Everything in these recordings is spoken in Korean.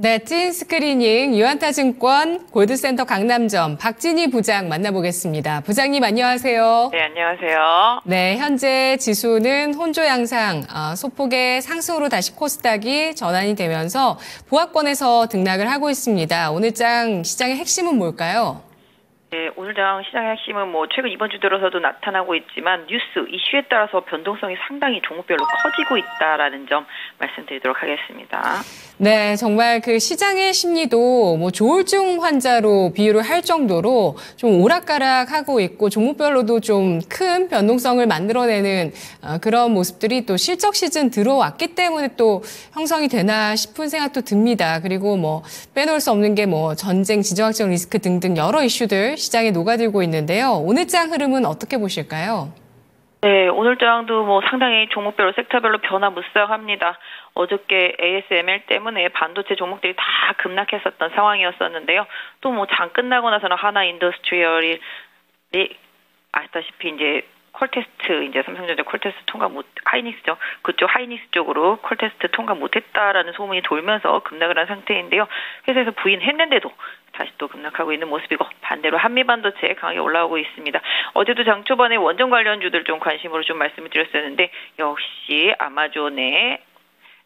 네, 찐 스크리닝 유한타증권 골드센터 강남점 박진희 부장 만나보겠습니다. 부장님 안녕하세요. 네, 안녕하세요. 네, 현재 지수는 혼조 양상, 소폭의 상승으로 다시 코스닥이 전환이 되면서 보합권에서 등락을 하고 있습니다. 오늘장 시장의 핵심은 뭘까요? 네, 오늘장 시장의 핵심은 최근 이번 주 들어서도 나타나고 있지만 뉴스, 이슈에 따라서 변동성이 상당히 종목별로 커지고 있다라는 점 말씀드리도록 하겠습니다. 네, 정말 그 시장의 심리도 조울증 환자로 비유를 할 정도로 좀 오락가락하고 있고 종목별로도 좀 큰 변동성을 만들어내는 그런 모습들이 또 실적 시즌 들어왔기 때문에 또 형성이 되나 싶은 생각도 듭니다. 그리고 빼놓을 수 없는 게 전쟁, 지정학적 리스크 등등 여러 이슈들 시장에 녹아들고 있는데요. 오늘장 흐름은 어떻게 보실까요? 네, 오늘장도 상당히 종목별로 섹터별로 변화무쌍합니다. 어저께 ASML 때문에 반도체 종목들이 다 급락했었던 상황이었었는데요. 또 장 끝나고 나서는 하나 인더스트리얼이 아시다시피 이제 콜테스트, 이제 삼성전자 콜테스트 통과 하이닉스죠. 그쪽 하이닉스 쪽으로 콜테스트 통과 못했다라는 소문이 돌면서 급락을 한 상태인데요. 회사에서 부인했는데도 다시 또 급락하고 있는 모습이고 반대로 한미반도체 강하게 올라오고 있습니다. 어제도 장 초반에 원전 관련주들 좀 관심으로 좀 말씀을 드렸었는데 역시 아마존의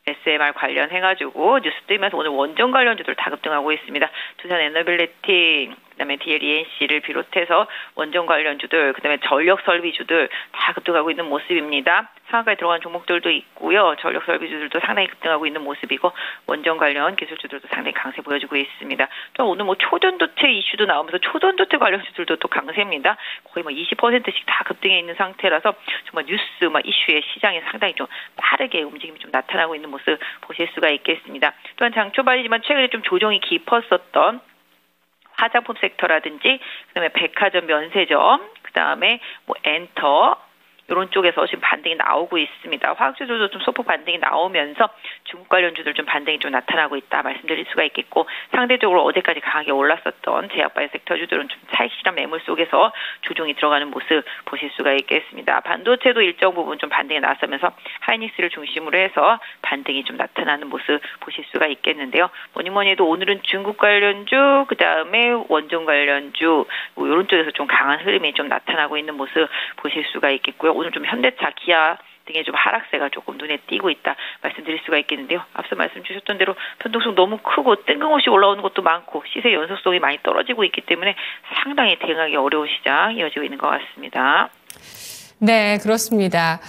SMR 관련해가지고 뉴스 뜨면서 오늘 원전 관련주들 다 급등하고 있습니다. 두산 에너빌리티, 그다음에 DLENC를 비롯해서 원전 관련주들, 그다음에 전력 설비주들 다 급등하고 있는 모습입니다. 상한가에 들어간 종목들도 있고요. 전력 설비주들도 상당히 급등하고 있는 모습이고 원전 관련 기술주들도 상당히 강세 보여주고 있습니다. 또 오늘 초전도체 이슈도 나오면서 초전도체 관련주들도 또 강세입니다. 거의 20%씩 다 급등해 있는 상태라서 정말 뉴스 이슈의 시장에 상당히 좀 빠르게 움직임이 좀 나타나고 있는 모습 보실 수가 있겠습니다. 또한 장 초반이지만 최근에 좀 조정이 깊었었던 화장품 섹터라든지 그다음에 백화점, 면세점, 그다음에 엔터 이런 쪽에서 지금 반등이 나오고 있습니다. 화학주들도 좀 소폭 반등이 나오면서 중국 관련주들 좀 반등이 좀 나타나고 있다 말씀드릴 수가 있겠고 상대적으로 어제까지 강하게 올랐었던 제약바이오 섹터주들은 좀 차익 실현 매물 속에서 조정이 들어가는 모습 보실 수가 있겠습니다. 반도체도 일정 부분 좀 반등이 나왔으면서 하이닉스를 중심으로 해서 반등이 좀 나타나는 모습 보실 수가 있겠는데요. 뭐니 해도 오늘은 중국 관련주, 그다음에 원전 관련주 이런 쪽에서 좀 강한 흐름이 좀 나타나고 있는 모습 보실 수가 있겠고요. 오늘 좀 현대차, 기아 등의 좀 하락세가 조금 눈에 띄고 있다 말씀드릴 수가 있겠는데요. 앞서 말씀 주셨던 대로 변동성 너무 크고 뜬금없이 올라오는 것도 많고 시세 연속성이 많이 떨어지고 있기 때문에 상당히 대응하기 어려운 시장 이어지고 있는 것 같습니다. 네, 그렇습니다.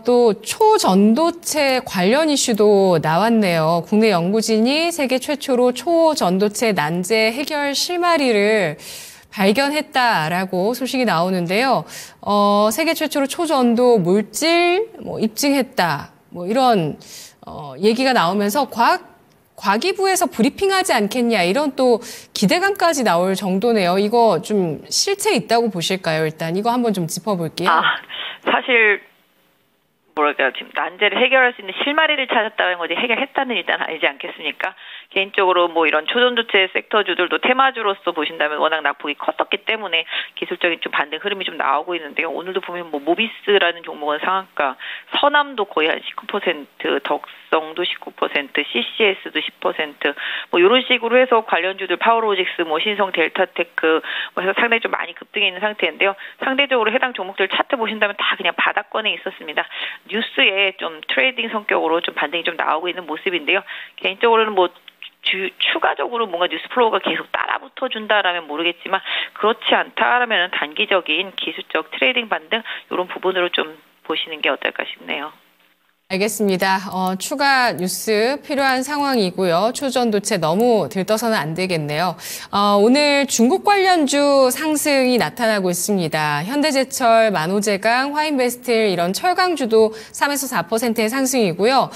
또 초전도체 관련 이슈도 나왔네요. 국내 연구진이 세계 최초로 초전도체 난제 해결 실마리를 발견했다라고 소식이 나오는데요. 세계 최초로 초전도 물질 입증했다. 이런 얘기가 나오면서 과기부에서 브리핑하지 않겠냐 이런 또 기대감까지 나올 정도네요. 이거 좀 실체 있다고 보실까요? 일단 이거 한번 좀 짚어볼게요. 사실 지금 난제를 해결할 수 있는 실마리를 찾았다는 거지 해결했다는 일단 아니지 않겠습니까? 개인적으로 이런 초전도체 섹터주들도 테마주로서 보신다면 워낙 낙폭이 컸었기 때문에 기술적인 좀 반등 흐름이 좀 나오고 있는데요. 오늘도 보면 모비스라는 종목은 상한가, 서남도 거의 한 19%, 덕성도 19%, CCS도 10%, 이런 식으로 해서 관련주들 파워로직스, 신성 델타테크 해서 상당히 좀 많이 급등해 있는 상태인데요. 상대적으로 해당 종목들 차트 보신다면 다 그냥 바닥권에 있었습니다. 뉴스에 좀 트레이딩 성격으로 좀 반등이 좀 나오고 있는 모습인데요. 개인적으로는 추가적으로 뭔가 뉴스 플로우가 계속 따라붙어 준다라면 모르겠지만 그렇지 않다라면 단기적인 기술적 트레이딩 반등 이런 부분으로 좀 보시는 게 어떨까 싶네요. 알겠습니다. 추가 뉴스 필요한 상황이고요. 초전도체 너무 들떠서는 안 되겠네요. 오늘 중국 관련주 상승이 나타나고 있습니다. 현대제철, 만호제강, 화인베스틸 이런 철강주도 3에서 4%의 상승이고요.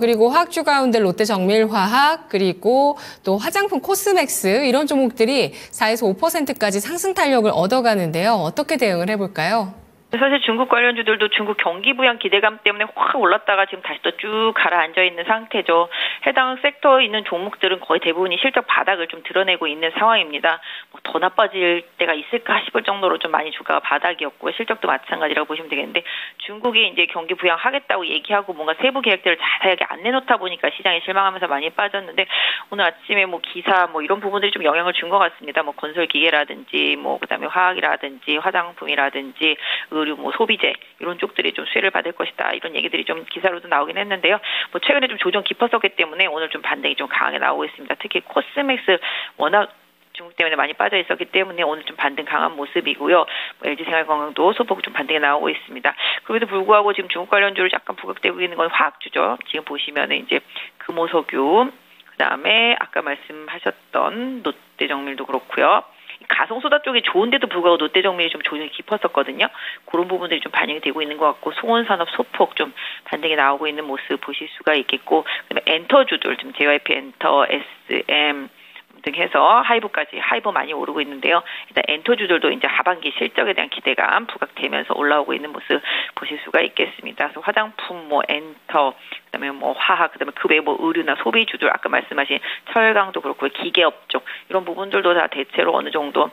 그리고 화학주 가운데 롯데정밀화학 그리고 또 화장품 코스맥스 이런 종목들이 4에서 5%까지 상승 탄력을 얻어가는데요. 어떻게 대응을 해볼까요? 사실 중국 관련주들도 중국 경기 부양 기대감 때문에 확 올랐다가 지금 다시 또 쭉 가라앉아 있는 상태죠. 해당 섹터에 있는 종목들은 거의 대부분이 실적 바닥을 좀 드러내고 있는 상황입니다. 더 나빠질 때가 있을까 싶을 정도로 좀 많이 주가가 바닥이었고 실적도 마찬가지라고 보시면 되겠는데 중국이 이제 경기 부양하겠다고 얘기하고 뭔가 세부 계획들을 자세하게 안 내놓다 보니까 시장에 실망하면서 많이 빠졌는데 오늘 아침에 기사 이런 부분들이 좀 영향을 준 것 같습니다. 건설 기계라든지 그다음에 화학이라든지 화장품이라든지 의류, 소비재 이런 쪽들이 좀 수혜를 받을 것이다. 이런 얘기들이 좀 기사로도 나오긴 했는데요. 최근에 좀 조정 깊었었기 때문에 오늘 좀 반등이 좀 강하게 나오고 있습니다. 특히 코스맥스 워낙 중국 때문에 많이 빠져 있었기 때문에 오늘 좀 반등 강한 모습이고요. LG생활건강도 소폭 좀 반등이 나오고 있습니다. 그럼에도 불구하고 지금 중국 관련주를 약간 부각되고 있는 건 화학주죠. 지금 보시면은 이제 금호석유, 그다음에 아까 말씀하셨던 롯데정밀도 그렇고요. 가성소다 쪽이 좋은데도 불구하고 롯데정밀이 좀 조정이 깊었었거든요. 그런 부분들이 좀 반영이 되고 있는 것 같고 송원산업 소폭 좀 반등이 나오고 있는 모습 보실 수가 있겠고 그다음에 엔터주들 좀 JYP 엔터, SM 등 해서 하이브 많이 오르고 있는데요. 일단 엔터주들도 이제 하반기 실적에 대한 기대감 부각되면서 올라오고 있는 모습 보실 수가 있겠습니다. 그래서 화장품, 엔터, 그다음에 화학, 그다음에 그 외 의류나 소비주들 아까 말씀하신 철강도 그렇고 기계업 쪽 이런 부분들도 다 대체로 어느 정도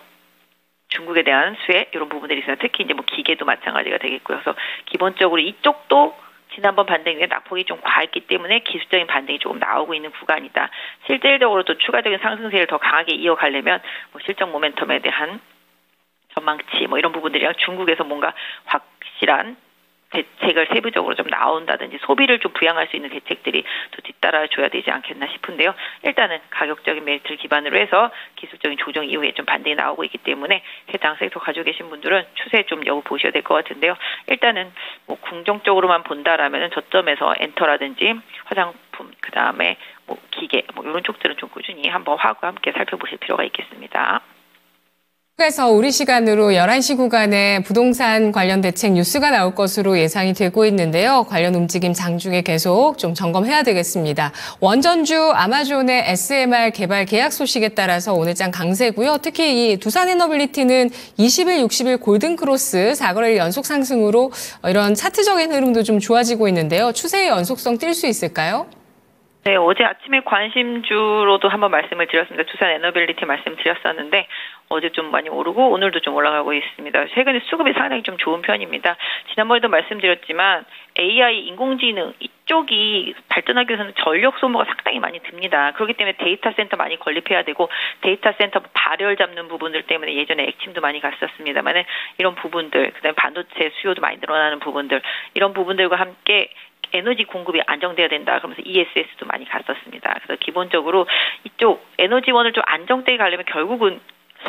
중국에 대한 수혜 이런 부분들이 있어요. 특히 이제 기계도 마찬가지가 되겠고요. 그래서 기본적으로 이쪽도 지난번 반등 위에 낙폭이 좀 과했기 때문에 기술적인 반등이 조금 나오고 있는 구간이다. 실질적으로 또 추가적인 상승세를 더 강하게 이어가려면 실적 모멘텀에 대한 전망치 이런 부분들이랑 중국에서 뭔가 확실한 대책을 세부적으로 좀 나온다든지 소비를 좀 부양할 수 있는 대책들이 또 뒤따라 줘야 되지 않겠나 싶은데요. 일단은 가격적인 메리트를 기반으로 해서 기술적인 조정 이후에 좀 반등이 나오고 있기 때문에 해당 섹터 가지고 계신 분들은 추세 좀 여부 보셔야 될 것 같은데요. 일단은 긍정적으로만 본다라면은 저점에서 엔터라든지 화장품, 그 다음에 기계 이런 쪽들은 좀 꾸준히 한번 화학과 함께 살펴보실 필요가 있겠습니다. 그래서 우리 시간으로 11시 구간에 부동산 관련 대책 뉴스가 나올 것으로 예상이 되고 있는데요. 관련 움직임 장중에 계속 좀 점검해야 되겠습니다. 원전주 아마존의 SMR 개발 계약 소식에 따라서 오늘 장 강세고요. 특히 이 두산에너빌리티는 20일, 60일 골든크로스 4거래일 연속 상승으로 이런 차트적인 흐름도 좀 좋아지고 있는데요. 추세의 연속성 띌 수 있을까요? 네, 어제 아침에 관심주로도 한번 말씀을 드렸습니다. 두산에너빌리티 말씀드렸었는데 어제 좀 많이 오르고 오늘도 좀 올라가고 있습니다. 최근에 수급이 상당히 좀 좋은 편입니다. 지난번에도 말씀드렸지만 AI, 인공지능 이쪽이 발전하기 위해서는 전력 소모가 상당히 많이 듭니다. 그렇기 때문에 데이터 센터 많이 건립해야 되고 데이터 센터 발열 잡는 부분들 때문에 예전에 액침도 많이 갔었습니다만 이런 부분들, 그다음에 반도체 수요도 많이 늘어나는 부분들 이런 부분들과 함께 에너지 공급이 안정돼야 된다. 그러면서 ESS도 많이 갔었습니다. 그래서 기본적으로 이쪽 에너지원을 좀 안정되게 가려면 결국은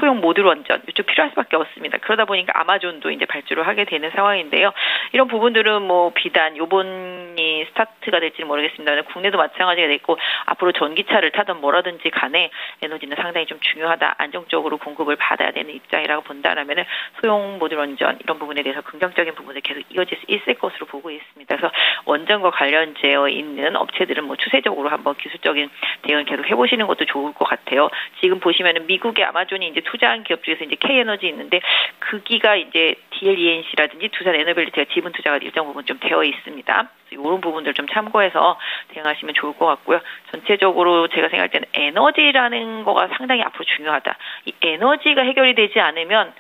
소형 모듈 원전 이쪽 필요할 수밖에 없습니다. 그러다 보니까 아마존도 이제 발주를 하게 되는 상황인데요. 이런 부분들은 비단 요번이 스타트가 될지는 모르겠습니다만 국내도 마찬가지가 됐고 앞으로 전기차를 타든 뭐라든지 간에 에너지는 상당히 좀 중요하다. 안정적으로 공급을 받아야 되는 입장이라고 본다라면은 소형 모듈 원전 이런 부분에 대해서 긍정적인 부분을 계속 이어질 수 있을 것으로 보고 있습니다. 그래서 원전과 관련되어 있는 업체들은 추세적으로 한번 기술적인 대응을 계속 해보시는 것도 좋을 것 같아요. 지금 보시면은 미국의 아마존이 이제 투자한 기업 중에서 이제 K에너지 있는데 그기가 이제 DLENC라든지 두산에너빌리티가 지분 투자가 일정 부분 좀 되어 있습니다. 이런 부분들 좀 참고해서 대응하시면 좋을 것 같고요. 전체적으로 제가 생각할 때는 에너지라는 거가 상당히 앞으로 중요하다. 이 에너지가 해결이 되지 않으면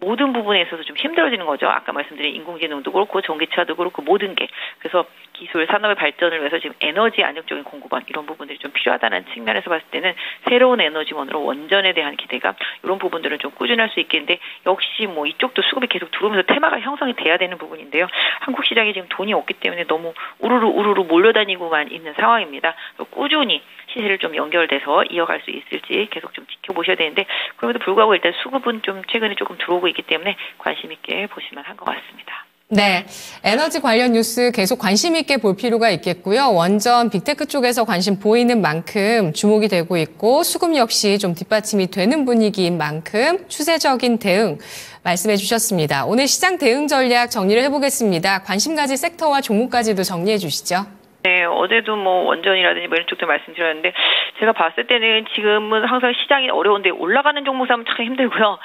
모든 부분에 있어서 좀 힘들어지는 거죠. 아까 말씀드린 인공지능도 그렇고 전기차도 그렇고 모든 게. 그래서 기술, 산업의 발전을 위해서 지금 에너지 안정적인 공급원 이런 부분들이 좀 필요하다는 측면에서 봤을 때는 새로운 에너지원으로 원전에 대한 기대감 이런 부분들은 좀 꾸준할 수 있겠는데 역시 이쪽도 수급이 계속 들어오면서 테마가 형성이 돼야 되는 부분인데요. 한국 시장에 지금 돈이 없기 때문에 너무 우르르 몰려다니고만 있는 상황입니다. 꾸준히 시세를 좀 연결돼서 이어갈 수 있을지 계속 좀 지켜보셔야 되는데 그럼에도 불구하고 일단 수급은 좀 최근에 조금 들어오고 있기 때문에 관심 있게 보시면 한 것 같습니다. 네, 에너지 관련 뉴스 계속 관심 있게 볼 필요가 있겠고요. 원전 빅테크 쪽에서 관심 보이는 만큼 주목이 되고 있고 수급 역시 좀 뒷받침이 되는 분위기인 만큼 추세적인 대응 말씀해 주셨습니다. 오늘 시장 대응 전략 정리를 해보겠습니다. 관심 가질 섹터와 종목까지도 정리해 주시죠. 네, 어제도 원전이라든지 이런 쪽도 말씀드렸는데 제가 봤을 때는 지금은 항상 시장이 어려운데 올라가는 종목 사면 참 힘들고요.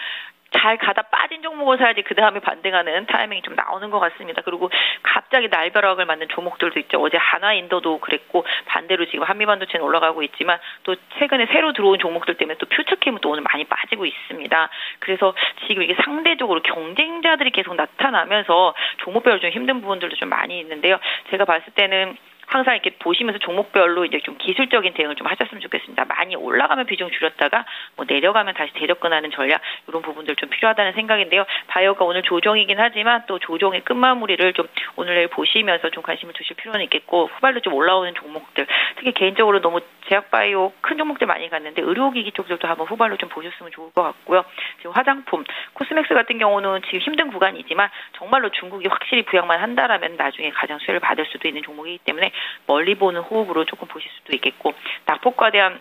잘 가다 빠진 종목을 사야지 그 다음에 반등하는 타이밍이 좀 나오는 것 같습니다. 그리고 갑자기 날벼락을 맞는 종목들도 있죠. 어제 한화인더도 그랬고 반대로 지금 한미반도체는 올라가고 있지만 또 최근에 새로 들어온 종목들 때문에 또 퓨처캠은 또 오늘 많이 빠지고 있습니다. 그래서 지금 이게 상대적으로 경쟁자들이 계속 나타나면서 종목별로 좀 힘든 부분들도 좀 많이 있는데요. 제가 봤을 때는 항상 이렇게 보시면서 종목별로 이제 좀 기술적인 대응을 좀 하셨으면 좋겠습니다. 많이 올라가면 비중 줄였다가 뭐 내려가면 다시 대접근하는 전략 이런 부분들 좀 필요하다는 생각인데요. 바이오가 오늘 조정이긴 하지만 또 조정의 끝마무리를 좀 오늘 내일 보시면서 좀 관심을 두실 필요는 있겠고 후발로 좀 올라오는 종목들 특히 개인적으로 너무 제약바이오 큰 종목들 많이 갔는데 의료기기 쪽들도 한번 후발로 좀 보셨으면 좋을 것 같고요. 지금 화장품 코스맥스 같은 경우는 지금 힘든 구간이지만 정말로 중국이 확실히 부양만 한다라면 나중에 가장 수혜를 받을 수도 있는 종목이기 때문에 멀리 보는 호흡으로 조금 보실 수도 있겠고 낙폭과대한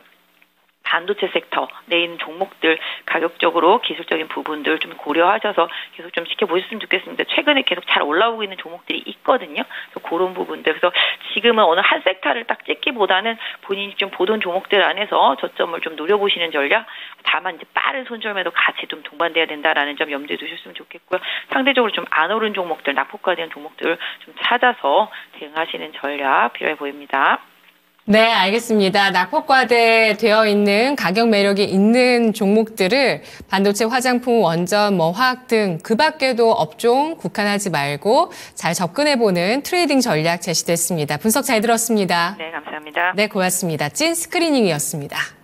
반도체 섹터 내 있는 종목들 가격적으로 기술적인 부분들 좀 고려하셔서 계속 좀 지켜보셨으면 좋겠습니다. 최근에 계속 잘 올라오고 있는 종목들이 있거든요. 그래서 그런 부분들 그래서 지금은 어느 한 섹터를 딱 찍기보다는 본인이 좀 보던 종목들 안에서 저점을 좀 노려보시는 전략 다만 이제 빠른 손절매도 같이 좀 동반돼야 된다라는 점 염두에 두셨으면 좋겠고요. 상대적으로 좀 안 오른 종목들 낙폭과대한 종목들 좀 찾아서 대응하시는 전략 필요해 보입니다. 네, 알겠습니다. 낙폭과대되어 있는 가격 매력이 있는 종목들을 반도체, 화장품, 원전, 화학 등 그 밖에도 업종 국한하지 말고 잘 접근해보는 트레이딩 전략 제시됐습니다. 분석 잘 들었습니다. 네, 감사합니다. 네, 고맙습니다. 찐 스크리닝이었습니다.